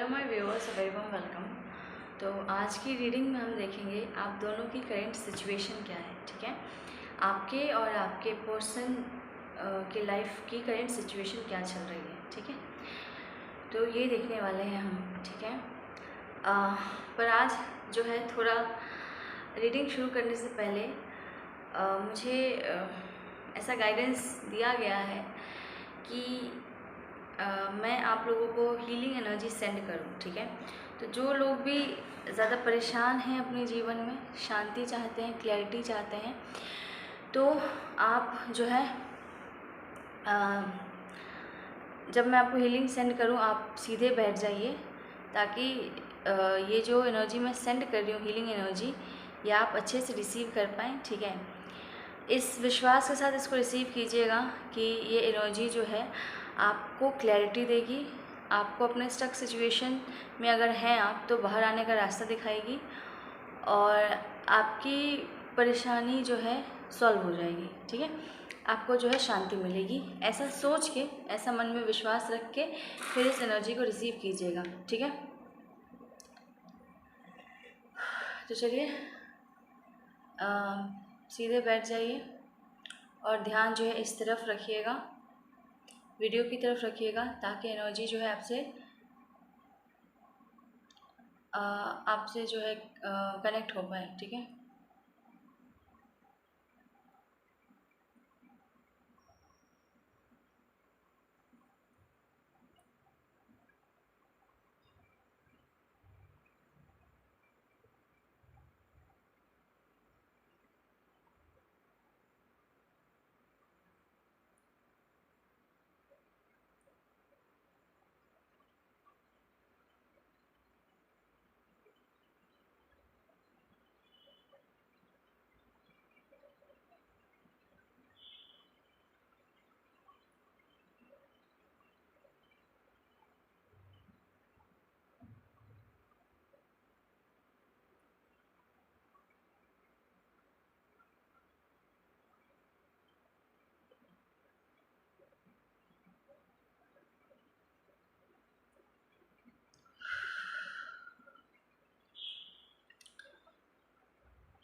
Hello my viewers, very warm welcome. तो आज की रीडिंग में हम देखेंगे आप दोनों की करंट सिचुएशन क्या है। ठीक है, आपके और आपके पर्सन के लाइफ की करंट सिचुएशन क्या चल रही है। ठीक है, तो ये देखने वाले हैं हम। ठीक है, पर आज जो है थोड़ा रीडिंग शुरू करने से पहले मुझे ऐसा गाइडेंस दिया गया है कि मैं आप लोगों को हीलिंग एनर्जी सेंड करूं। ठीक है, तो जो लोग भी ज़्यादा परेशान हैं अपने जीवन में, शांति चाहते हैं, क्लैरिटी चाहते हैं, तो आप जो है जब मैं आपको हीलिंग सेंड करूं आप सीधे बैठ जाइए, ताकि ये जो एनर्जी मैं सेंड कर रही हूँ, हीलिंग एनर्जी, ये आप अच्छे से रिसीव कर पाएँ। ठीक है, इस विश्वास के साथ इसको रिसीव कीजिएगा कि ये एनर्जी जो है आपको क्लैरिटी देगी, आपको अपने स्टक सिचुएशन में अगर हैं आप तो बाहर आने का रास्ता दिखाएगी और आपकी परेशानी जो है सॉल्व हो जाएगी। ठीक है, आपको जो है शांति मिलेगी। ऐसा सोच के, ऐसा मन में विश्वास रख के फिर इस एनर्जी को रिसीव कीजिएगा। ठीक है, तो चलिए सीधे बैठ जाइए और ध्यान जो है इस तरफ रखिएगा, वीडियो की तरफ रखिएगा, ताकि एनर्जी जो है आपसे जो है कनेक्ट हो पाए। ठीक है,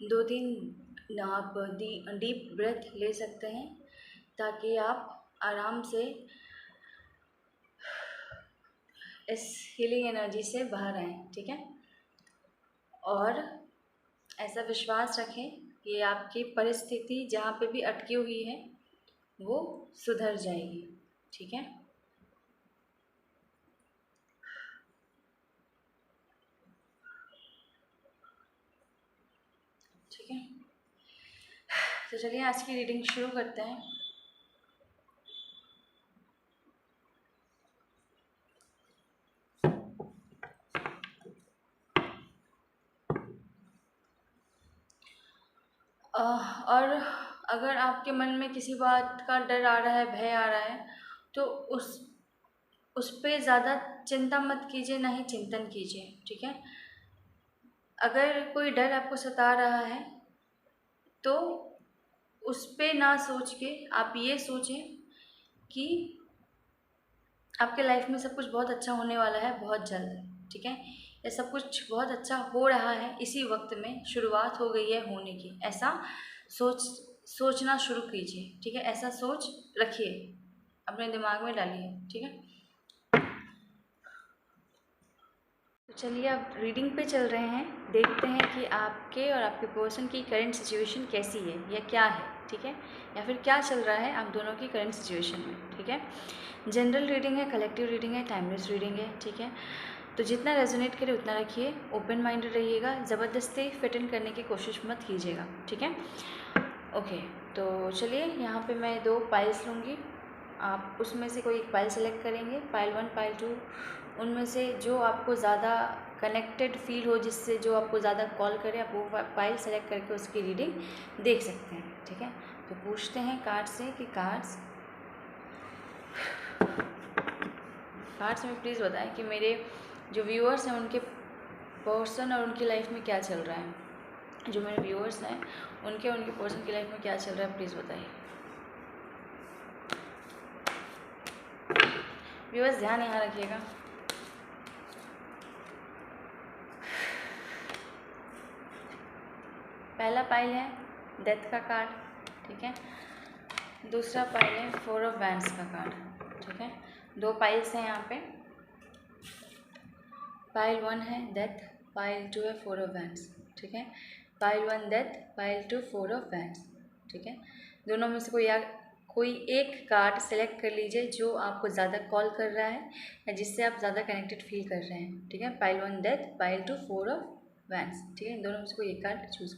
दो तीन आप डीप ब्रेथ ले सकते हैं, ताकि आप आराम से इस हीलिंग एनर्जी से बाहर आएँ। ठीक है, और ऐसा विश्वास रखें कि आपकी परिस्थिति जहाँ पे भी अटकी हुई है वो सुधर जाएगी। ठीक है, ठीक है, तो चलिए आज की रीडिंग शुरू करते हैं। और अगर आपके मन में किसी बात का डर आ रहा है, भय आ रहा है, तो उस पे ज़्यादा चिंता मत कीजिए, ना ही चिंतन कीजिए। ठीक है, अगर कोई डर आपको सता रहा है तो उस पे ना सोच के आप ये सोचें कि आपके लाइफ में सब कुछ बहुत अच्छा होने वाला है बहुत जल्द। ठीक है, ये सब कुछ बहुत अच्छा हो रहा है, इसी वक्त में शुरुआत हो गई है होने की। ऐसा सोचना शुरू कीजिए। ठीक है, ऐसा सोच रखिए, अपने दिमाग में डालिए। ठीक है, तो चलिए अब रीडिंग पे चल रहे हैं, देखते हैं कि आपके और आपके पर्सन की करंट सिचुएशन कैसी है या क्या है। ठीक है, या फिर क्या चल रहा है आप दोनों की करंट सिचुएशन में। ठीक है, जनरल रीडिंग है, कलेक्टिव रीडिंग है, टाइमलेस रीडिंग है। ठीक है, तो जितना रेजोनेट करे उतना रखिए, ओपन माइंडेड रहिएगा, ज़बरदस्ती फिट इन करने की कोशिश मत कीजिएगा। ठीक है, ओके, तो चलिए यहाँ पे मैं 2 पाइल्स लूँगी, आप उसमें से कोई एक पाइल सेलेक्ट करेंगे, पाइल 1 पाइल 2, उनमें से जो आपको ज़्यादा कनेक्टेड फील हो, जिससे जो आपको ज़्यादा कॉल करे, आप वो पाइल सेलेक्ट करके उसकी रीडिंग देख सकते हैं। ठीक है, तो पूछते हैं कार्ड से कि कार्ड्स में प्लीज़ बताएं कि मेरे जो व्यूअर्स हैं उनके पर्सन और उनकी लाइफ में क्या चल रहा है। जो मेरे व्यूअर्स हैं उनके पर्सन की लाइफ में क्या चल रहा है, प्लीज़ बताइए। व्यूअर्स ध्यान यहाँ रखिएगा। पहला पाइल है डेथ का कार्ड, ठीक है। दूसरा पाइल है 4 ऑफ वैंड्स का कार्ड, ठीक है। 2 पाइल्स हैं यहाँ पे। पाइल 1 है डेथ, पाइल 2 है 4 ऑफ वैंड्स, ठीक है। Pile 1 death, pile 2 4 of wands, ठीक है। दोनों में से कोई एक कार्ड सेलेक्ट कर लीजिए जो आपको ज़्यादा कॉल कर रहा है या जिससे आप ज़्यादा कनेक्टेड फील कर रहे हैं, ठीक है। Pile 1 death, pile 2 4 of wands, ठीक है। इन दोनों में से कोई एक कार्ड चूज़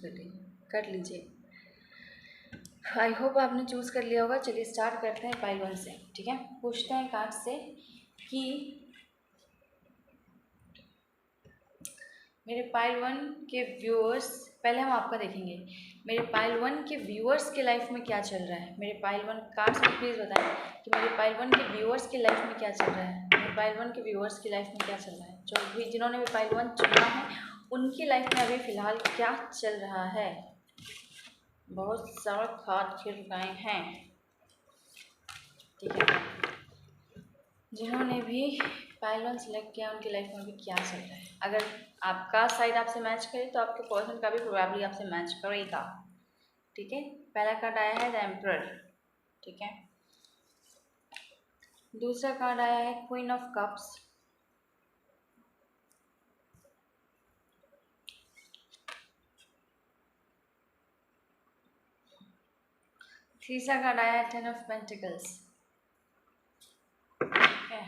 कर लीजिए। आई होप आपने चूज़ कर लिया होगा। चलिए स्टार्ट करते हैं पाइल 1 से, ठीक है। पूछते हैं कार्ड से कि मेरे पाइल 1 के व्यूअर्स, पहले हम आपका देखेंगे, मेरे पाइल 1 के व्यूअर्स के लाइफ में क्या चल रहा है। मेरे पाइल 1 कार्ड्स में प्लीज़ बताएं कि मेरे पाइल 1 के व्यूअर्स के लाइफ में क्या चल रहा है। मेरे पाइल 1 के व्यूअर्स की लाइफ में क्या चल रहा है, जो भी जिन्होंने भी पाइल 1 चुना है उनकी लाइफ में अभी फ़िलहाल क्या चल रहा है। बहुत सारा कार्ड खेल गए हैं, ठीक है। जिन्होंने भी पाइल 1 सेलेक्ट किया उनकी लाइफ में अभी क्या चल रहा है। अगर आपका साइड आपसे मैच करे तो आपके पर्सन का भी प्रोबेबली आपसे मैच करेगा, ठीक है। पहला कार्ड आया है द एम्परर, ठीक है। दूसरा कार्ड आया है क्वीन ऑफ कप्स, तीसरा कार्ड आया है 10 ऑफ पेंटिकल्स, ठीक है।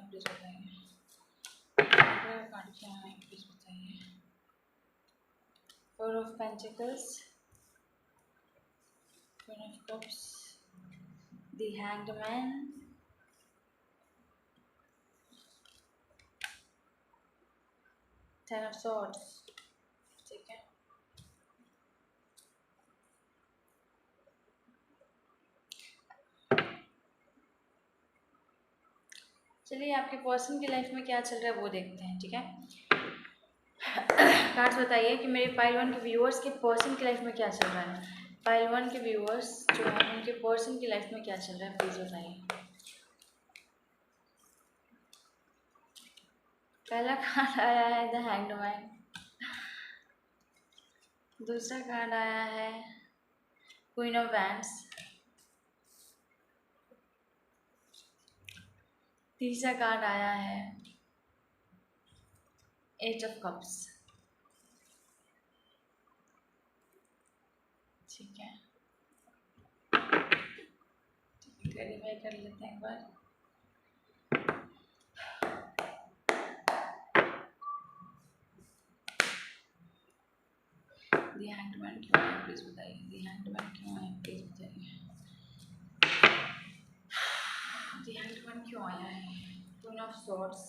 प्लीज बताइए, कार्ड क्या है प्लीज बताइए। 4 of pentacles, queen of cups, the hanged man, 10 of swords, ठीक है। चलिए आपके पर्सन की लाइफ में क्या चल रहा है वो देखते हैं, ठीक है। कार्ड्स बताइए कि मेरे पाइल 1 के व्यूअर्स के पर्सन की लाइफ में क्या चल रहा है। पाइल 1 के व्यूअर्स जो है उनके पर्सन की लाइफ में क्या चल रहा है, प्लीज़ बताइए। पहला कार्ड आया है द हैंग्ड मैन, दूसरा कार्ड आया है क्वीन ऑफ वैंड्स, तीसरा कार्ड आया है 8 ऑफ कप्स, ठीक है। क्लैरिफाई कर लेते हैं एक बार। द हैंग्ड मैन क्यों है प्लीज बताइए, द हैंग्ड मैन क्यों है प्लीज बताइए। द हैंग्ड मैन क्यों आया है, queen of swords,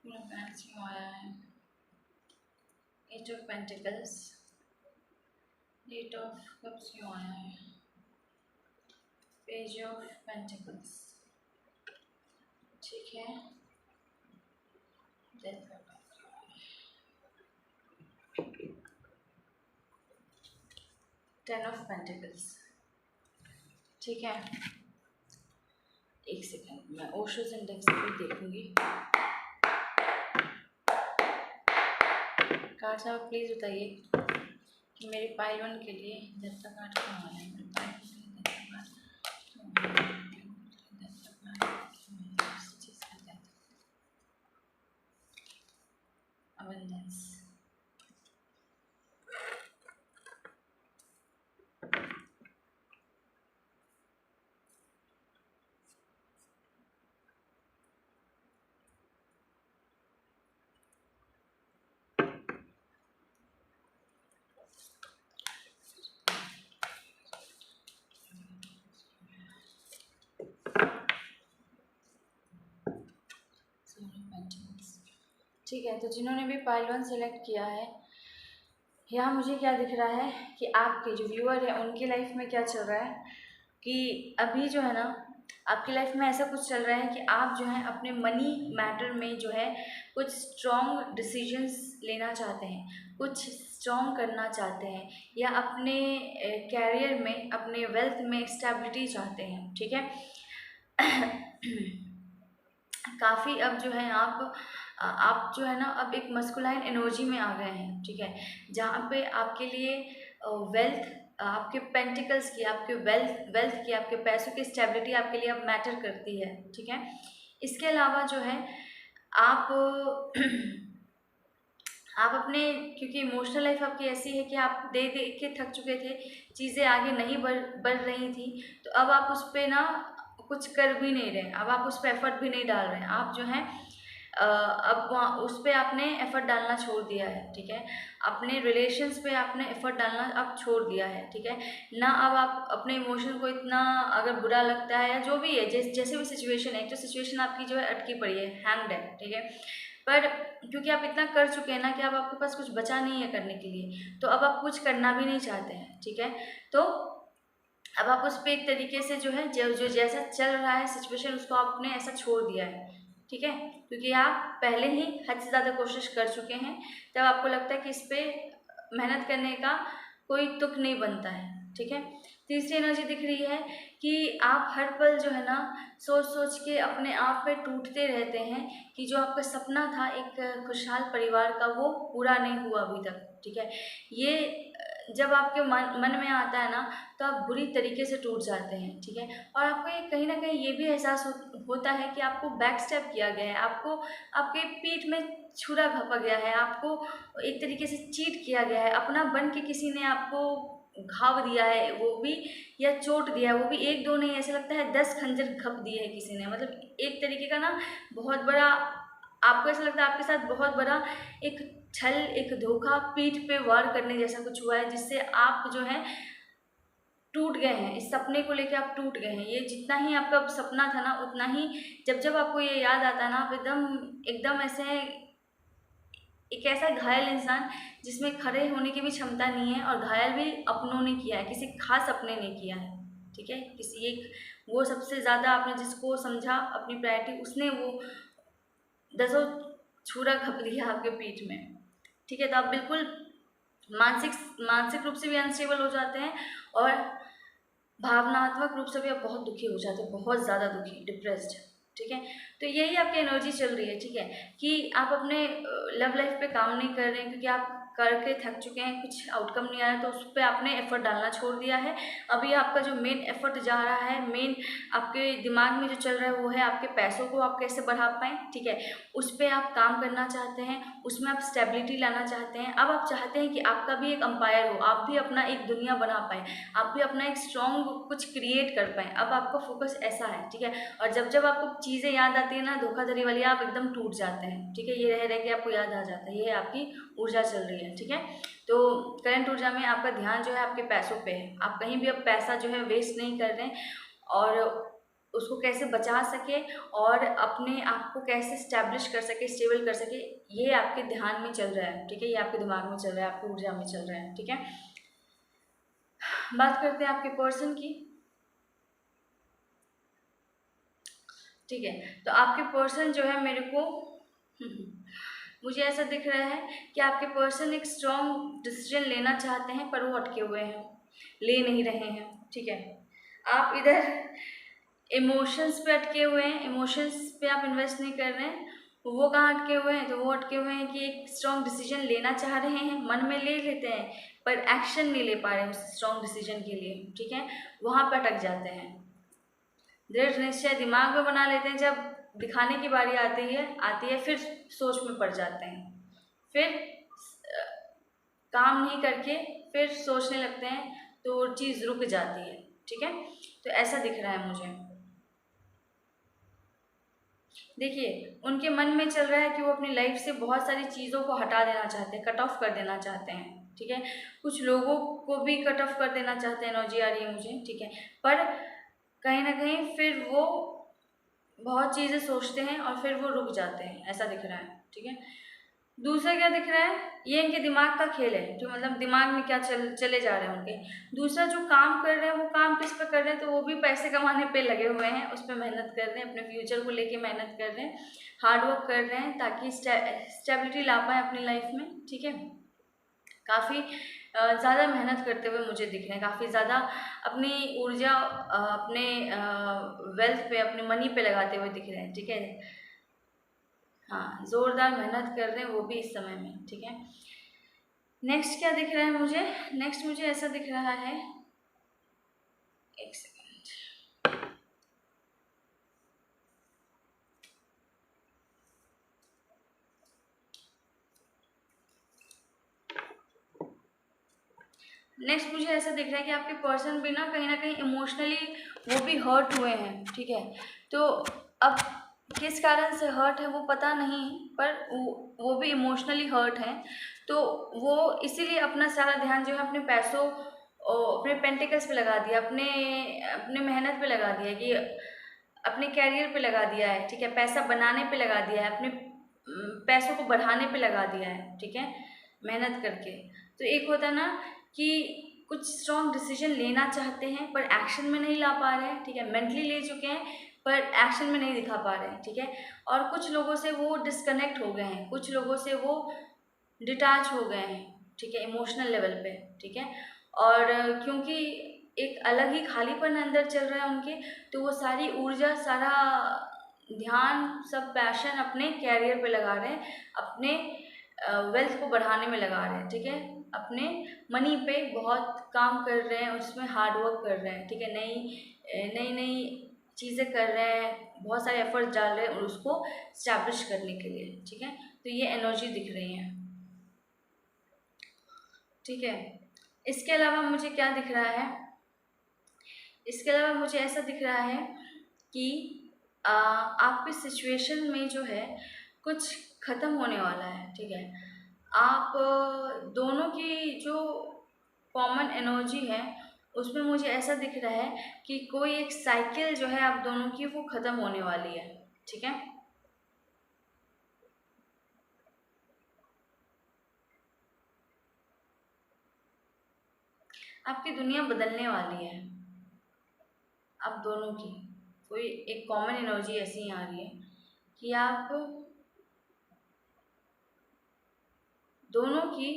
queen of wands क्यों आया है, 8 ऑफ पेंटिकल्स, 8 ऑफ कप्स क्यों आया है, पेज ऑफ पेंटिकल्स, ठीक है। डेथ का कार्ड, 10 ऑफ पेंटिकल्स, ठीक है। एक सेकंड मैं ओशोस इंडेक्स भी देखूंगी। कार्ड साहब प्लीज बताइए कि मेरे पाइल 1 के लिए डेथ का कार्ड क्यों आया है। मेरे पाइल 1 के लिए डेथ का कार्ड क्यों आया है, डेथ का कार्ड क्यों आया है, इस चीज़ का डेथ, अबंडेंस, ठीक है। तो जिन्होंने भी पाइल 1 सेलेक्ट किया है, यहाँ मुझे क्या दिख रहा है कि आपके जो व्यूअर है उनकी लाइफ में क्या चल रहा है कि अभी जो है ना आपकी लाइफ में ऐसा कुछ चल रहा है कि आप जो है अपने मनी मैटर में जो है कुछ स्ट्रॉन्ग डिसीजंस लेना चाहते हैं, कुछ स्ट्रॉन्ग करना चाहते हैं, या अपने कैरियर में, अपने वेल्थ में स्टेबिलिटी चाहते हैं, ठीक है। काफ़ी अब जो है आप जो है ना अब एक मस्कुलाइन एनर्जी में आ गए हैं, ठीक है, जहाँ पे आपके लिए वेल्थ, आपके पेंटिकल्स की, आपके वेल्थ की, आपके पैसों की स्टेबिलिटी आपके लिए अब मैटर करती है, ठीक है। इसके अलावा जो है आप आप अपने, क्योंकि इमोशनल लाइफ आपकी ऐसी है कि आप दे दे के थक चुके थे, चीज़ें आगे नहीं बढ़ रही थी, तो अब आप उस पर ना कुछ कर भी नहीं रहे, अब आप उस पर एफर्ट भी नहीं डाल रहे हैं, आप जो है अब वहाँ उस पर आपने एफर्ट डालना छोड़ दिया है, ठीक है। अपने रिलेशंस पे आपने एफर्ट डालना अब छोड़ दिया है, ठीक है ना। अब आप अपने इमोशन को इतना, अगर बुरा लगता है या जो भी है, जैसे भी सिचुएशन है, तो सिचुएशन आपकी जो है अटकी पड़ी है, हैंग्ड है, ठीक है। पर क्योंकि आप इतना कर चुके हैं ना कि अब आपके पास कुछ बचा नहीं है करने के लिए, तो अब आप कुछ करना भी नहीं चाहते हैं, ठीक है। तो अब आप उस पर एक तरीके से जो है जो जैसा चल रहा है सिचुएशन, उसको आपने ऐसा छोड़ दिया है, ठीक है, क्योंकि आप पहले ही हद से ज़्यादा कोशिश कर चुके हैं। तब आपको लगता है कि इस पर मेहनत करने का कोई तुक नहीं बनता है, ठीक है। तीसरी एनर्जी दिख रही है कि आप हर पल जो है ना सोच सोच के अपने आप पे टूटते रहते हैं कि जो आपका सपना था एक खुशहाल परिवार का, वो पूरा नहीं हुआ अभी तक, ठीक है। ये जब आपके मन में आता है ना, तो आप बुरी तरीके से टूट जाते हैं, ठीक है। और आपको ये कहीं ना कहीं ये भी एहसास होता है कि आपको बैक स्टेप किया गया है, आपको आपके पीठ में छुरा घपा गया है, आपको एक तरीके से चीट किया गया है, अपना बन के किसी ने आपको घाव दिया है, वो भी, या चोट दिया है, वो भी एक दो नहीं, ऐसा लगता है 10 खंजर घप दिए है किसी ने, मतलब एक तरीके का ना बहुत बड़ा, आपको ऐसा लगता है आपके साथ बहुत बड़ा एक छल, एक धोखा, पीठ पे वार करने जैसा कुछ हुआ है, जिससे आप जो है टूट गए हैं, इस सपने को लेके आप टूट गए हैं। ये जितना ही आपका सपना था ना, उतना ही जब आपको ये याद आता है ना, आप एकदम एकदम ऐसे एक ऐसा घायल इंसान जिसमें खड़े होने की भी क्षमता नहीं है, और घायल भी अपनों ने किया है, किसी खास अपने ने किया है, ठीक है। किसी एक, वो सबसे ज़्यादा आपने जिसको समझा अपनी प्रायोरिटी, उसने वो दसों छुरा घप दिया आपके पीठ में, ठीक है। तो आप बिल्कुल मानसिक मानसिक रूप से भी अनस्टेबल हो जाते हैं, और भावनात्मक रूप से भी आप बहुत दुखी हो जाते हैं, बहुत ज़्यादा दुखी, डिप्रेस्ड, ठीक है। तो यही आपकी एनर्जी चल रही है, ठीक है, कि आप अपने लव लाइफ पे काम नहीं कर रहे हैं, क्योंकि आप करके थक चुके हैं, कुछ आउटकम नहीं आ रहा, तो उस पर आपने एफर्ट डालना छोड़ दिया है। अभी आपका जो मेन एफर्ट जा रहा है, मेन आपके दिमाग में जो चल रहा है, वो है आपके पैसों को आप कैसे बढ़ा पाएँ, ठीक है, उस पर आप काम करना चाहते हैं, उसमें आप स्टेबिलिटी लाना चाहते हैं। अब आप चाहते हैं कि आपका भी एक एम्पायर हो, आप भी अपना एक दुनिया बना पाएँ, आप भी अपना एक स्ट्रॉन्ग कुछ क्रिएट कर पाएँ। अब आपका फोकस ऐसा है, ठीक है। और जब आपको चीज़ें याद आती है ना धोखाधड़ी वाली, आप एकदम टूट जाते हैं, ठीक है, ये रह के आपको याद आ जाता है, ये आपकी ऊर्जा चल रही है, ठीक है। तो करंट ऊर्जा में आपका ध्यान जो है आपके पैसों पे है, आप कहीं भी अब पैसा जो है वेस्ट नहीं कर रहे हैं, और उसको कैसे बचा सके और अपने आप को कैसे स्टैब्लिश कर सके, स्टेबल कर सके, ये आपके ध्यान में चल रहा है, ठीक है, ये आपके दिमाग में चल रहा है, आपकी ऊर्जा में चल रहा है, ठीक है। बात करते हैं आपके पर्सन की, ठीक है। तो आपके पर्सन जो है मेरे को मुझे ऐसा दिख रहा है कि आपके पर्सन एक स्ट्रॉन्ग डिसीजन लेना चाहते हैं, पर वो अटके हुए हैं, ले नहीं रहे हैं, ठीक है। आप इधर इमोशंस पे अटके हुए हैं, इमोशंस पे आप इन्वेस्ट नहीं कर रहे हैं। वो कहाँ अटके हुए हैं, तो वो अटके हुए हैं कि एक स्ट्रॉन्ग डिसीजन लेना चाह रहे हैं, मन में ले लेते हैं, पर एक्शन नहीं ले पा रहे हैं उस स्ट्रॉन्ग डिसीजन के लिए, ठीक है, वहाँ पर अटक जाते हैं। दृढ़ निश्चय दिमाग में बना लेते हैं, जब दिखाने की बारी आती है फिर सोच में पड़ जाते हैं, फिर काम नहीं करके फिर सोचने लगते हैं, तो वो चीज़ रुक जाती है, ठीक है। तो ऐसा दिख रहा है मुझे। देखिए, उनके मन में चल रहा है कि वो अपनी लाइफ से बहुत सारी चीज़ों को हटा देना चाहते हैं, कट ऑफ कर देना चाहते हैं, ठीक है। कुछ लोगों को भी कट ऑफ कर देना चाहते हैं, एनर्जी आ रही है मुझे, ठीक है। पर कहीं ना कहीं फिर वो बहुत चीज़ें सोचते हैं और फिर वो रुक जाते हैं, ऐसा दिख रहा है, ठीक है। दूसरा क्या दिख रहा है, ये इनके दिमाग का खेल है, जो मतलब दिमाग में क्या चले जा रहे हैं उनके। दूसरा जो काम कर रहे हैं, वो काम किस पे कर रहे हैं, तो वो भी पैसे कमाने पे लगे हुए हैं, उस पर मेहनत कर रहे हैं, अपने फ्यूचर को लेके मेहनत कर रहे हैं, हार्ड वर्क कर रहे हैं, ताकि स्टेबिलिटी ला पाए अपनी लाइफ में, ठीक है। काफ़ी ज़्यादा मेहनत करते हुए मुझे दिख रहे हैं, काफ़ी ज़्यादा अपनी ऊर्जा अपने वेल्थ पे, अपने मनी पे लगाते हुए दिख रहे हैं, ठीक है। हाँ, ज़ोरदार मेहनत कर रहे हैं वो भी इस समय में, ठीक है। नेक्स्ट क्या दिख रहा है मुझे? नेक्स्ट मुझे ऐसा दिख रहा है, एक सेकेंड। नेक्स्ट मुझे ऐसा दिख रहा है कि आपके पर्सन भी ना कहीं इमोशनली वो भी हर्ट हुए हैं, ठीक है। तो अब किस कारण से हर्ट है वो पता नहीं, पर वो भी इमोशनली हर्ट हैं। तो वो इसीलिए अपना सारा ध्यान जो है अपने पैसों और अपने पेंटिकल्स पे लगा दिया, अपने अपने मेहनत पे लगा दिया, कि अपने कैरियर पे लगा दिया है, ठीक है। पैसा बनाने पे लगा दिया है, अपने पैसों को बढ़ाने पे लगा दिया है, ठीक है, मेहनत करके। तो एक होता है ना कि कुछ स्ट्रॉन्ग डिसीजन लेना चाहते हैं पर एक्शन में नहीं ला पा रहे हैं, ठीक है। मेंटली ले चुके हैं पर एक्शन में नहीं दिखा पा रहे हैं, ठीक है। और कुछ लोगों से वो डिस्कनेक्ट हो गए हैं, कुछ लोगों से वो डिटैच हो गए हैं, ठीक है, इमोशनल लेवल पे, ठीक है। और क्योंकि एक अलग ही खालीपन अंदर चल रहा है उनके, तो वो सारी ऊर्जा, सारा ध्यान, सब पैशन अपने कैरियर पे लगा रहे हैं, अपने वेल्थ को बढ़ाने में लगा रहे हैं, ठीक है। अपने मनी पे बहुत काम कर रहे हैं, उसमें हार्ड वर्क कर रहे हैं, ठीक है। नई नई चीज़ें कर रहे हैं, बहुत सारे एफर्ट्स डाल रहे हैं और उसको स्टैब्लिश करने के लिए, ठीक है। तो ये एनर्जी दिख रही है, ठीक है। इसके अलावा मुझे क्या दिख रहा है? इसके अलावा मुझे ऐसा दिख रहा है कि आपकी सिचुएशन में जो है कुछ ख़त्म होने वाला है, ठीक है। आप दोनों की जो कॉमन एनर्जी है उसमें मुझे ऐसा दिख रहा है कि कोई एक साइकिल जो है आप दोनों की वो ख़त्म होने वाली है, ठीक है। आपकी दुनिया बदलने वाली है, आप दोनों की कोई एक कॉमन एनर्जी ऐसी आ रही है कि आप दोनों की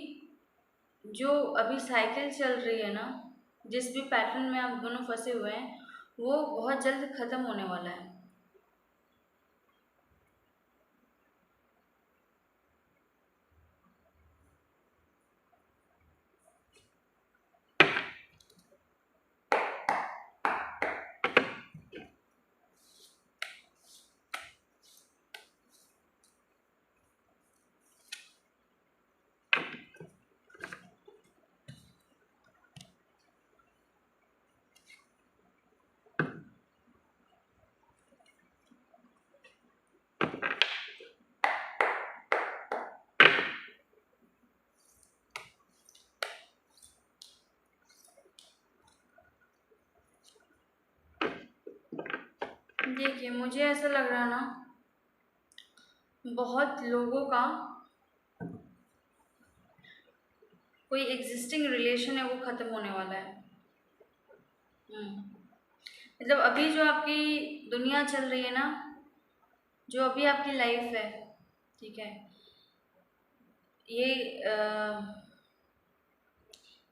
जो अभी साइकिल चल रही है ना, जिस भी पैटर्न में आप दोनों फंसे हुए हैं, वो बहुत जल्द ख़त्म होने वाला है। देखिए, मुझे ऐसा लग रहा ना, बहुत लोगों का कोई एग्जिस्टिंग रिलेशन है वो ख़त्म होने वाला है। मतलब अभी जो आपकी दुनिया चल रही है ना, जो अभी आपकी लाइफ है, ठीक है, ये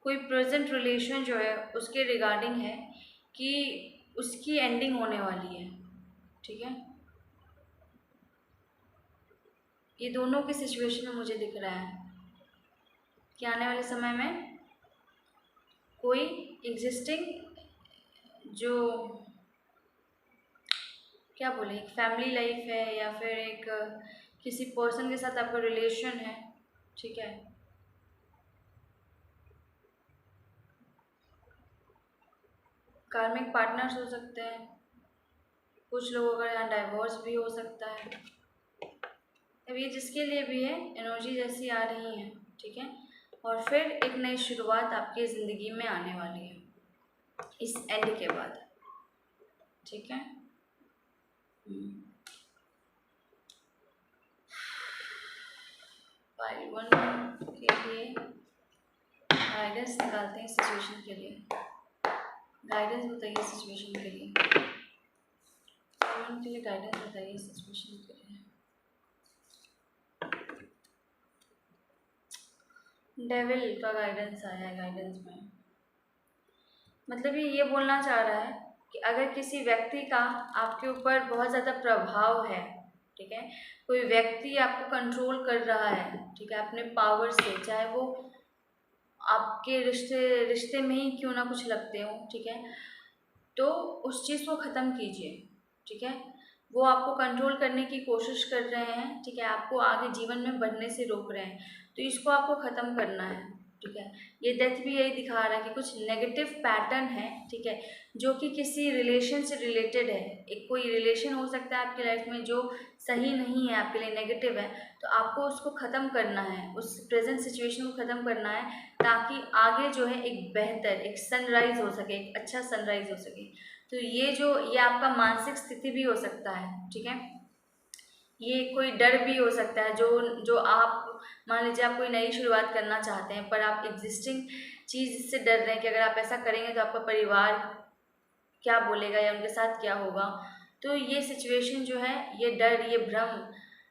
कोई प्रेजेंट रिलेशन जो है उसके रिगार्डिंग है कि उसकी एंडिंग होने वाली है, ठीक है। ये दोनों की सिचुएशन में मुझे दिख रहा है कि आने वाले समय में कोई एग्जिस्टिंग जो क्या बोले, एक फैमिली लाइफ है या फिर एक किसी पर्सन के साथ आपका रिलेशन है, ठीक है, कार्मिक पार्टनर्स हो सकते हैं, कुछ लोगों का यहाँ डाइवोर्स भी हो सकता है। अब ये जिसके लिए भी है, एनर्जी जैसी आ रही है, ठीक है। और फिर एक नई शुरुआत आपकी ज़िंदगी में आने वाली है इस एंड के बाद, ठीक है। पाइल 1 के लिए गाइडेंस निकालते हैं सिचुएशन के लिए, गाइडेंस बताइए सिचुएशन के लिए, के लिए गाइडेंस बताइए सिचुएशन के लिए। डेविल का गाइडेंस आया है गाइडेंस में। मतलब ये बोलना चाह रहा है कि अगर किसी व्यक्ति का आपके ऊपर बहुत ज़्यादा प्रभाव है, ठीक है, कोई व्यक्ति आपको कंट्रोल कर रहा है, ठीक है, अपने पावर से, चाहे वो आपके रिश्ते में ही क्यों ना कुछ लगते हो, ठीक है, तो उस चीज़ को ख़त्म कीजिए, ठीक है। वो आपको कंट्रोल करने की कोशिश कर रहे हैं, ठीक है, आपको आगे जीवन में बढ़ने से रोक रहे हैं, तो इसको आपको ख़त्म करना है, ठीक है। ये डेथ भी यही दिखा रहा है कि कुछ नेगेटिव पैटर्न है, ठीक है, जो कि किसी रिलेशन से रिलेटेड है। एक कोई रिलेशन हो सकता है आपकी लाइफ में जो सही नहीं है, आपके लिए नेगेटिव है, तो आपको उसको ख़त्म करना है, उस प्रेजेंट सिचुएशन को ख़त्म करना है, ताकि आगे जो है एक बेहतर, एक सनराइज हो सके, एक अच्छा सनराइज हो सके। तो ये आपका मानसिक स्थिति भी हो सकता है, ठीक है। ये कोई डर भी हो सकता है, जो आप मान लीजिए आप कोई नई शुरुआत करना चाहते हैं, पर आप एग्जिस्टिंग चीज़ से डर रहे हैं कि अगर आप ऐसा करेंगे तो आपका परिवार क्या बोलेगा या उनके साथ क्या होगा। तो ये सिचुएशन जो है, ये डर, ये भ्रम,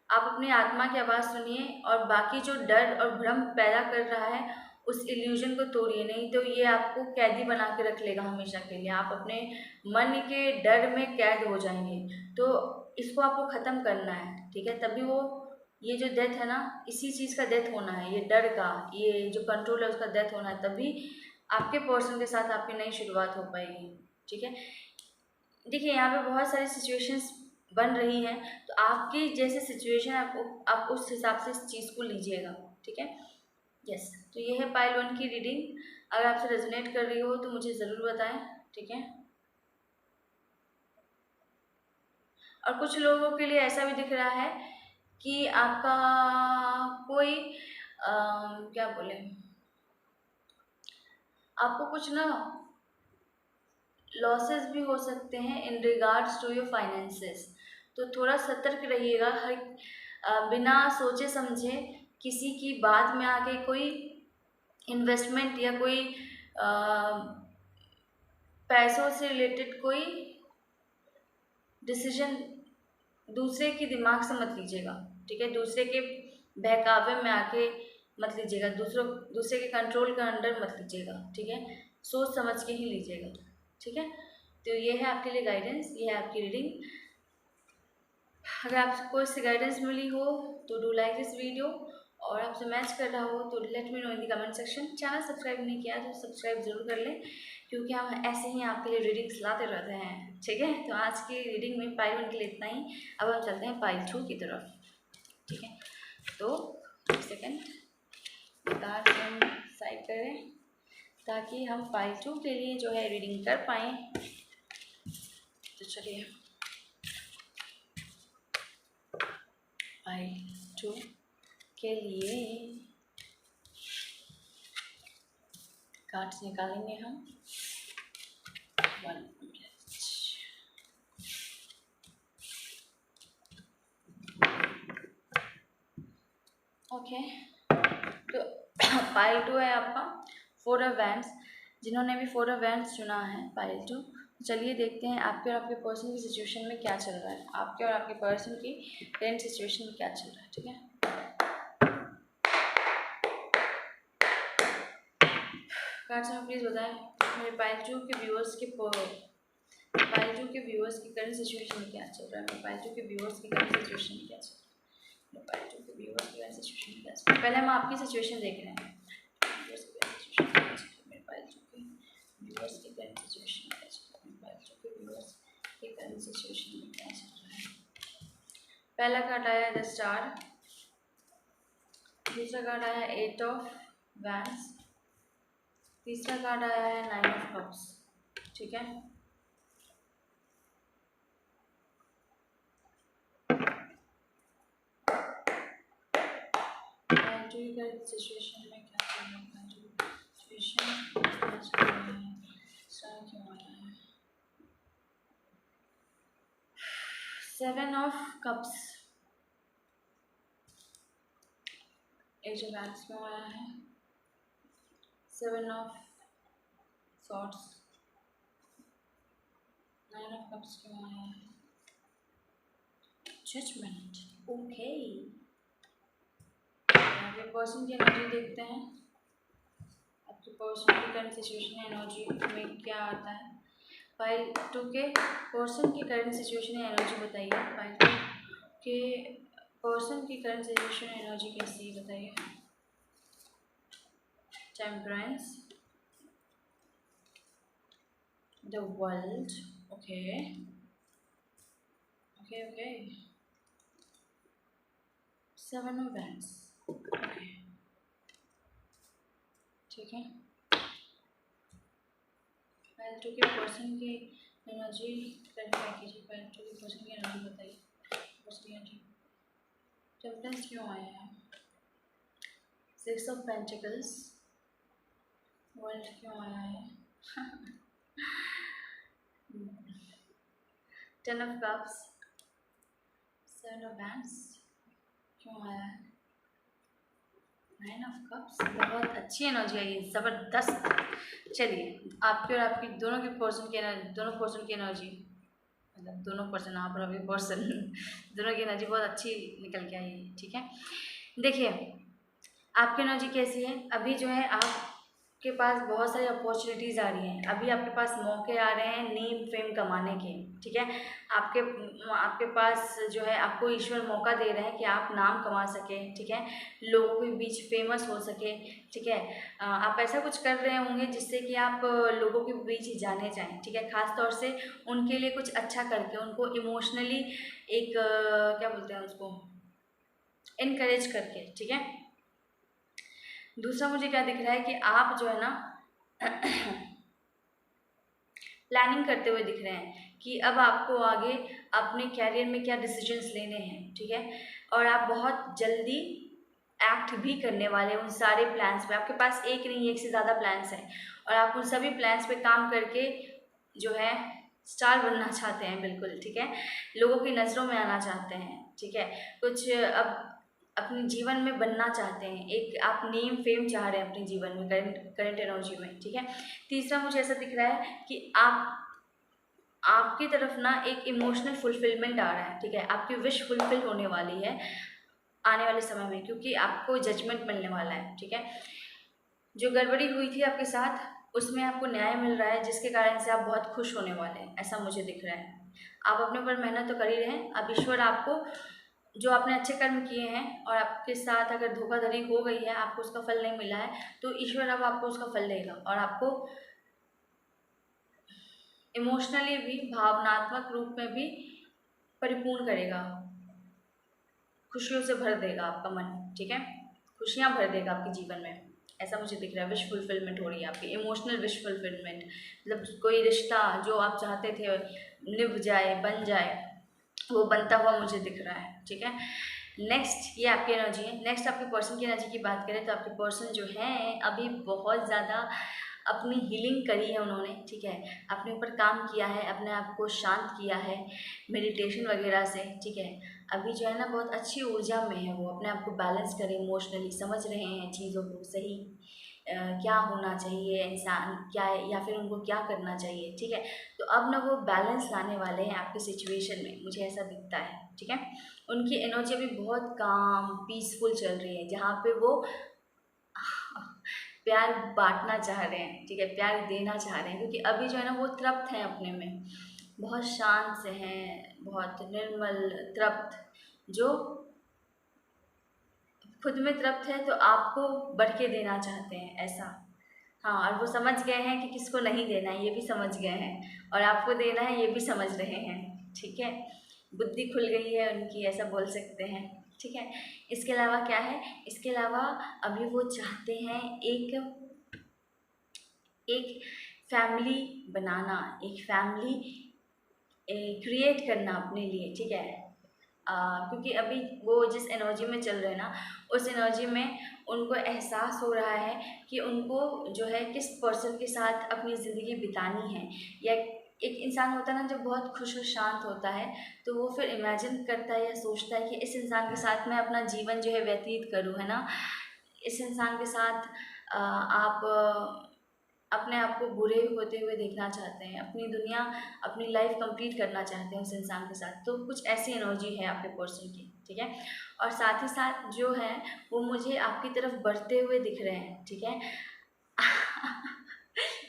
आप अपनी आत्मा की आवाज़ सुनिए और बाकी जो डर और भ्रम पैदा कर रहा है उस इल्यूजन को तोड़िए, नहीं तो ये आपको कैदी बना के रख लेगा हमेशा के लिए। आप अपने मन के डर में कैद हो जाएंगे। तो इसको आपको ख़त्म करना है, ठीक है, तभी वो ये जो डेथ है ना, इसी चीज़ का डेथ होना है, ये डर का, ये जो कंट्रोल है उसका डेथ होना है, तभी आपके पर्सन के साथ आपकी नई शुरुआत हो पाएगी, ठीक है। देखिए यहाँ पे बहुत सारी सिचुएशंस बन रही हैं, तो आपकी जैसे सिचुएशन आप उस हिसाब से इस चीज़ को लीजिएगा, ठीक है। यस, तो ये है पाइल 1 की रीडिंग। अगर आपसे रेजोनेट कर रही हो तो मुझे ज़रूर बताएं, ठीक है। और कुछ लोगों के लिए ऐसा भी दिख रहा है कि आपका कोई क्या बोले, आपको कुछ ना लॉसेस भी हो सकते हैं in regards to your finances. तो थोड़ा सतर्क रहिएगा, बिना सोचे समझे किसी की बात में आके कोई इन्वेस्टमेंट या कोई पैसों से रिलेटेड कोई डिसीजन दूसरे के दिमाग से मत लीजिएगा, ठीक है। दूसरे के बहकावे में आके मत लीजिएगा, दूसरे के कंट्रोल के अंडर मत लीजिएगा, ठीक है। सोच समझ के ही लीजिएगा, ठीक है। तो ये है आपके लिए गाइडेंस, ये है आपकी रीडिंग। अगर आपको इससे गाइडेंस मिली हो तो डू लाइक दिस वीडियो, और आपसे मैच कर रहा हो तो let me know in the comment section. Channel subscribe नहीं किया तो सब्सक्राइब जरूर कर लें, क्योंकि हम ऐसे ही आपके लिए रीडिंग्स लाते रहते हैं, ठीक है। तो आज की रीडिंग में पाइल 1 के लिए इतना ही। अब हम चलते हैं पाइल 2 की तरफ, ठीक है। तो एक सेकेंड, कार्ड हम साइड करें ताकि हम पाइल 2 के लिए जो है रीडिंग कर पाएँ। तो चलिए पाइल 2 के लिए कार्ड्स निकालेंगे हम। 1 ओके। तो पाइल 2 है आपका 4 ऑफ वैंड्स। जिन्होंने भी 4 ऑफ वैंड्स चुना है पाइल 2, चलिए देखते हैं आपके और आपके पर्सन की सिचुएशन में क्या चल रहा है, आपके और आपके पर्सन की करेंट सिचुएशन में क्या चल रहा है, ठीक है। कार्ड्स में प्लीज़ बताएं मेरे पाइल 2 के व्यूअर्स की करंट सिचुएशन में क्या चल रहा है, मेरे पाइल 2 के व्यूअर्स की करंट सिचुएशन में क्या चल रहा है, मेरे पाइल 2 के व्यूअर्स की करंट सिचुएशन में क्या चल रहा है। पहले हम आपकी सिचुएशन देख रहे हैं, मेरे पाइल 2 के व्यूअर्स की करंट सिचुएशन में क्या चल रहा है, मेरे पाइल 2 के व्यूअर्स की करंट सिचुएशन में क्या चल रहा है। पहला कार्ड आया है द स्टार, दूसरा कार्ड आया है 8 ऑफ वैंड्स, तीसरा कार्ड आया है 9 ऑफ कप्स, ठीक है। सिचुएशन में क्या चल रहा है, सिचुएशन क्या चल रहा है, स्टार क्यों आ रहा है। 7 of cups, ace of wands में आया है, 7 ऑफ सॉर्ड्स, 9 ऑफ कप्स क्यों आया है, जजमेंट, ओके। आगे पर्सन की एनर्जी देखते हैं। आपके पर्सन की करंट सिचुएशन एनर्जी में क्या आता है। फाइल 2 के पर्सन की करंट सिचुएशन एनर्जी बताइए। फाइल 2 के पर्सन की करंट सिचुएशन एनर्जी कैसी है बताइए। Temperance, the world, okay okay okay, 7 of wands, okay ठीक है। फाइल 2 के पर्सन की एनर्जी क्लैरिफाई कीजिए। फाइल 2 के पर्सन की एनर्जी बताइए। पर्सन की एनर्जी टेम्परेंस क्यों आया है, 6 ऑफ पेंटिकल्स, वर्ल्ड क्यों आया है, 10 ऑफ कप्स, 7 ऑफ वैंड्स क्यों आया है, 9 ऑफ कप्स। बहुत अच्छी एनर्जी आई है, ज़बरदस्त। चलिए आपके और आपकी दोनों के पर्सन की एनर्जी, दोनों पर्सन की एनर्जी, मतलब दोनों पर्सन, आप और आपके पर्सन दोनों की एनर्जी बहुत अच्छी निकल के आई है, ठीक है। देखिए आपकी एनर्जी कैसी है, अभी जो है आपके पास बहुत सारी अपॉर्चुनिटीज़ आ रही हैं, अभी आपके पास मौके आ रहे हैं नेम फेम कमाने के, ठीक है। आपके पास जो है आपको ईश्वर मौका दे रहे हैं कि आप नाम कमा सकें, ठीक है, लोगों के बीच फेमस हो सके, ठीक है। आप ऐसा कुछ कर रहे होंगे जिससे कि आप लोगों के बीच जाने जाएं, ठीक है, ख़ास तौर से उनके लिए कुछ अच्छा करके उनको इमोशनली एक क्या बोलते हैं उसको, इनकरेज करके, ठीक है। दूसरा मुझे क्या दिख रहा है कि आप जो है ना प्लानिंग करते हुए दिख रहे हैं कि अब आपको आगे अपने कैरियर में क्या डिसीजंस लेने हैं, ठीक है, और आप बहुत जल्दी एक्ट भी करने वाले हैं उन सारे प्लान्स पे। आपके पास एक नहीं, एक से ज़्यादा प्लान्स हैं और आप उन सभी प्लान्स पे काम करके जो है स्टार बनना चाहते हैं, बिल्कुल ठीक है, लोगों की नज़रों में आना चाहते हैं, ठीक है, कुछ अब अपने जीवन में बनना चाहते हैं, एक आप नेम फेम चाह रहे हैं अपने जीवन में, करंट एनर्जी में, ठीक है। तीसरा मुझे ऐसा दिख रहा है कि आपकी तरफ ना एक इमोशनल फुलफिलमेंट आ रहा है, ठीक है, आपकी विश फुलफिल होने वाली है आने वाले समय में, क्योंकि आपको जजमेंट मिलने वाला है, ठीक है। जो गड़बड़ी हुई थी आपके साथ उसमें आपको न्याय मिल रहा है, जिसके कारण से आप बहुत खुश होने वाले हैं, ऐसा मुझे दिख रहा है। आप अपने ऊपर मेहनत तो कर ही रहे हैं, अब ईश्वर आपको जो आपने अच्छे कर्म किए हैं और आपके साथ अगर धोखाधड़ी हो गई है, आपको उसका फल नहीं मिला है, तो ईश्वर अब आपको उसका फल देगा और आपको इमोशनली भी, भावनात्मक रूप में भी परिपूर्ण करेगा, खुशियों से भर देगा आपका मन, ठीक है, खुशियाँ भर देगा आपके जीवन में, ऐसा मुझे दिख रहा है। विश फुलफिलमेंट हो रही है आपकी, इमोशनल विश फुलफिलमेंट, मतलब कोई रिश्ता जो आप चाहते थे निभ जाए, बन जाए, वो बनता हुआ मुझे दिख रहा है, ठीक है। नेक्स्ट ये आपकी एनर्जी है। नेक्स्ट आपके पर्सन की एनर्जी की बात करें तो आपके पर्सन जो हैं अभी बहुत ज़्यादा अपनी हीलिंग करी है उन्होंने, ठीक है, अपने ऊपर काम किया है, अपने आप को शांत किया है मेडिटेशन वगैरह से, ठीक है। अभी जो है ना बहुत अच्छी ऊर्जा में है, वो अपने आप को बैलेंस करें, इमोशनली समझ रहे हैं चीज़ों को सही, क्या होना चाहिए इंसान क्या है या फिर उनको क्या करना चाहिए, ठीक है। तो अब ना वो बैलेंस लाने वाले हैं आपके सिचुएशन में, मुझे ऐसा दिखता है, ठीक है। उनकी एनर्जी अभी बहुत काम पीसफुल चल रही है, जहाँ पे वो प्यार बांटना चाह रहे हैं, ठीक है, प्यार देना चाह रहे हैं, क्योंकि अभी जो है ना वो तृप्त हैं अपने में, बहुत शांत से हैं, बहुत निर्मल तृप्त, जो खुद में तृप्त है तो आपको बढ़ के देना चाहते हैं, ऐसा। हाँ, और वो समझ गए हैं कि किसको नहीं देना है, ये भी समझ गए हैं, और आपको देना है ये भी समझ रहे हैं, ठीक है, बुद्धि खुल गई है उनकी, ऐसा बोल सकते हैं, ठीक है। इसके अलावा क्या है, इसके अलावा अभी वो चाहते हैं एक फैमिली बनाना, एक फैमिली क्रिएट करना अपने लिए, ठीक है। क्योंकि अभी वो जिस एनर्जी में चल रहे हैं ना, उस एनर्जी में उनको एहसास हो रहा है कि उनको जो है किस पर्सन के साथ अपनी ज़िंदगी बितानी है, या एक इंसान होता है ना जब बहुत खुश और शांत होता है तो वो फिर इमेजिन करता है या सोचता है कि इस इंसान के साथ मैं अपना जीवन जो है व्यतीत करूँ, है ना, इस इंसान के साथ आप अपने आप को बुरे होते हुए देखना चाहते हैं, अपनी दुनिया अपनी लाइफ कंप्लीट करना चाहते हैं उस इंसान के साथ, तो कुछ ऐसी एनर्जी है आपके पर्सन की, ठीक है। और साथ ही साथ जो है वो मुझे आपकी तरफ बढ़ते हुए दिख रहे हैं, ठीक है।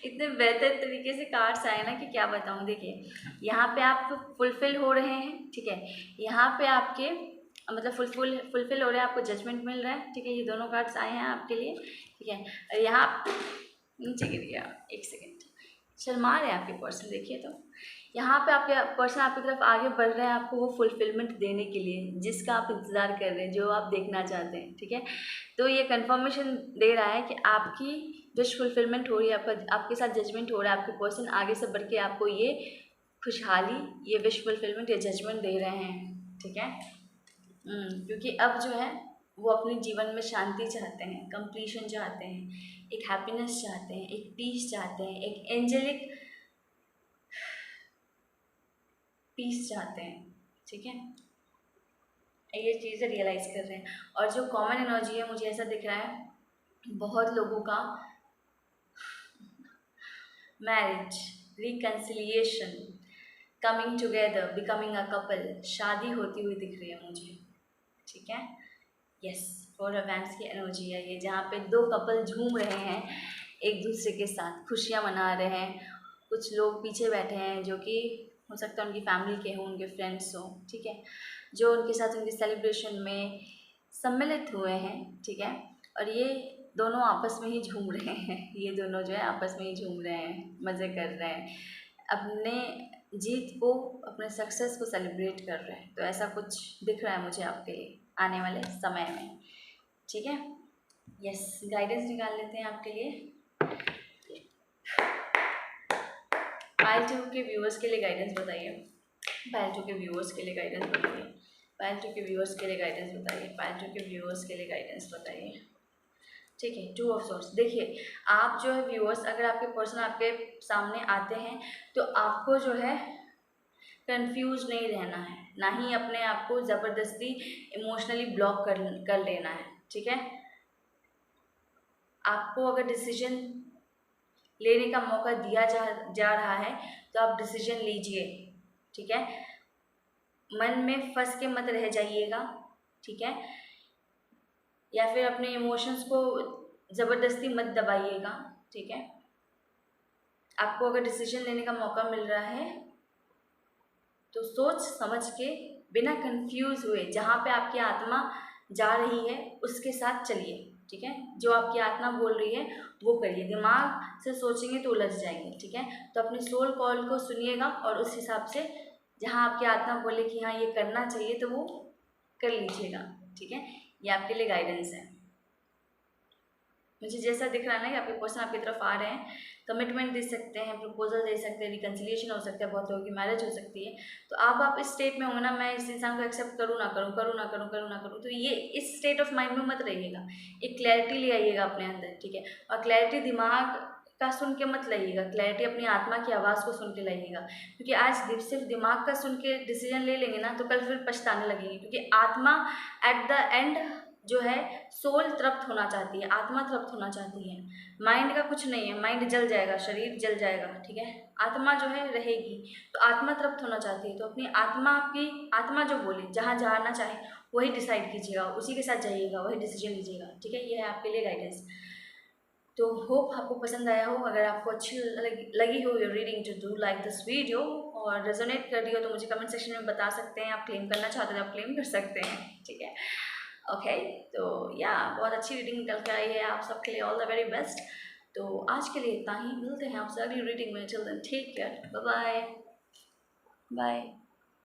इतने बेहतर तरीके से कार्ड्स आए ना कि क्या बताऊँ। देखिए यहाँ पे आप फुलफिल हो रहे हैं, ठीक है। यहाँ पे आपके मतलब फुलफिल हो रहे हैं, आपको जजमेंट मिल रहा है, ठीक है। ये दोनों कार्ड्स आए हैं आपके लिए, ठीक है। और यहाँ नीचे गिर गया, एक सेकेंड, शर्मा रहे हैं आपके पर्सन। देखिए तो यहाँ पे आपके पर्सन आपकी तरफ आगे बढ़ रहे हैं आपको वो फुलफिलमेंट देने के लिए जिसका आप इंतज़ार कर रहे हैं, जो आप देखना चाहते हैं, ठीक है। तो ये कंफर्मेशन दे रहा है कि आपकी विश फुलफिलमेंट हो रही है, आपके साथ जजमेंट हो रहा है। आपके पर्सन आगे से बढ़ के आपको ये खुशहाली, ये विश फुलफिलमेंट, ये जजमेंट दे रहे हैं, ठीक है। क्योंकि अब जो है वो अपने जीवन में शांति चाहते हैं, कंप्लीशन चाहते हैं, एक हैप्पीनेस चाहते हैं, एक पीस चाहते हैं, एक एंजेलिक पीस चाहते हैं, ठीक है। ये चीज़ें रियलाइज़ कर रहे हैं। और जो कॉमन एनर्जी है मुझे ऐसा दिख रहा है बहुत लोगों का marriage, reconciliation, coming together, becoming a couple, शादी होती हुई दिख रही है मुझे, ठीक है। यस, 4 ऑफ वैंड्स की एनर्जी है ये, जहाँ पे 2 कपल झूम रहे हैं एक दूसरे के साथ, खुशियाँ मना रहे हैं। कुछ लोग पीछे बैठे हैं जो कि हो सकता है उनकी फैमिली के हों, उनके फ्रेंड्स हों, ठीक है, जो उनके साथ उनके सेलिब्रेशन में सम्मिलित हुए हैं, ठीक है। और ये दोनों आपस में ही झूम रहे हैं, ये दोनों जो है आपस में ही झूम रहे हैं, मज़े कर रहे हैं, अपने जीत को, अपने सक्सेस को सेलिब्रेट कर रहे हैं। तो ऐसा कुछ दिख रहा है मुझे आपके लिए आने वाले समय में, ठीक है। यस, गाइडेंस निकाल लेते हैं आपके लिए। पायल 2 के व्यूअर्स के लिए गाइडेंस बताइए, पायल 2 के व्यूअर्स के लिए गाइडेंस बताइए, पायल 2 के व्यूअर्स के लिए गाइडेंस बताइए, पायल 2 के व्यूअर्स के लिए गाइडेंस बताइए, ठीक है। 2 ऑफ सोर्स। देखिए आप जो है व्यूअर्स, अगर आपके पर्सन आपके सामने आते हैं तो आपको जो है कंफ्यूज नहीं रहना है, ना ही अपने आप को ज़बरदस्ती इमोशनली ब्लॉक कर लेना है, ठीक है। आपको अगर डिसीजन लेने का मौका दिया जा रहा है तो आप डिसीजन लीजिए, ठीक है। मन में फंस के मत रह जाइएगा, ठीक है, या फिर अपने इमोशंस को ज़बरदस्ती मत दबाइएगा, ठीक है। आपको अगर डिसीजन लेने का मौका मिल रहा है तो सोच समझ के, बिना कंफ्यूज हुए, जहाँ पे आपकी आत्मा जा रही है उसके साथ चलिए, ठीक है। जो आपकी आत्मा बोल रही है वो करिए, दिमाग से सोचेंगे तो उलझ जाएंगे, ठीक है। तो अपने सोल कॉल को सुनिएगा और उस हिसाब से जहाँ आपकी आत्मा बोले कि हाँ ये करना चाहिए तो वो कर लीजिएगा, ठीक है। ये आपके लिए गाइडेंस है। मुझे जैसा दिख रहा है ना कि आपके पर्सन आपकी तरफ आ रहे हैं, कमिटमेंट दे सकते हैं, प्रपोजल दे सकते हैं, रिकन्सिलिएशन हो सकता है, बहुत लोगों की मैरिज हो सकती है। तो अब आप इस स्टेट में होंगे ना, मैं इस इंसान को एक्सेप्ट करूँ ना करूँ, करूँ ना करूँ, करूँ ना करूँ, तो ये इस स्टेट ऑफ माइंड में मत रहिएगा। एक क्लैरिटी ले आइएगा अपने अंदर, ठीक है। और क्लैरिटी दिमाग का सुन के मत लाइएगा, क्लैरिटी अपनी आत्मा की आवाज़ को सुन के लाइएगा। क्योंकि आज सिर्फ दिमाग का सुन के डिसीजन ले लेंगे ना तो कल फिर पछताने लगेंगे, क्योंकि आत्मा एट द एंड जो है सोल तृप्त होना चाहती है, आत्मा तृप्त होना चाहती है। माइंड का कुछ नहीं है, माइंड जल जाएगा, शरीर जल जाएगा, ठीक है। आत्मा जो है रहेगी, तो आत्मा तृप्त होना चाहती है। तो अपनी आत्मा की आत्मा जो बोले, जहाँ जाना चाहे वही डिसाइड कीजिएगा, उसी के साथ जाइएगा, वही डिसीजन लीजिएगा, ठीक है। ये है आपके लिए गाइडेंस। तो होप आपको पसंद आया हो। अगर आपको अच्छी लगी हो your reading, to do like this video, और रेजोनेट कर रही हो तो मुझे कमेंट सेक्शन में बता सकते हैं। आप क्लेम करना चाहते हो तो आप क्लेम कर सकते हैं, ठीक है। ओके, तो या बहुत अच्छी रीडिंग निकल के आई है आप सबके लिए, ऑल द वेरी बेस्ट। तो आज के लिए इतना ही, मिलते हैं आपसे अगली रीडिंग में। Till then take care, bye bye bye.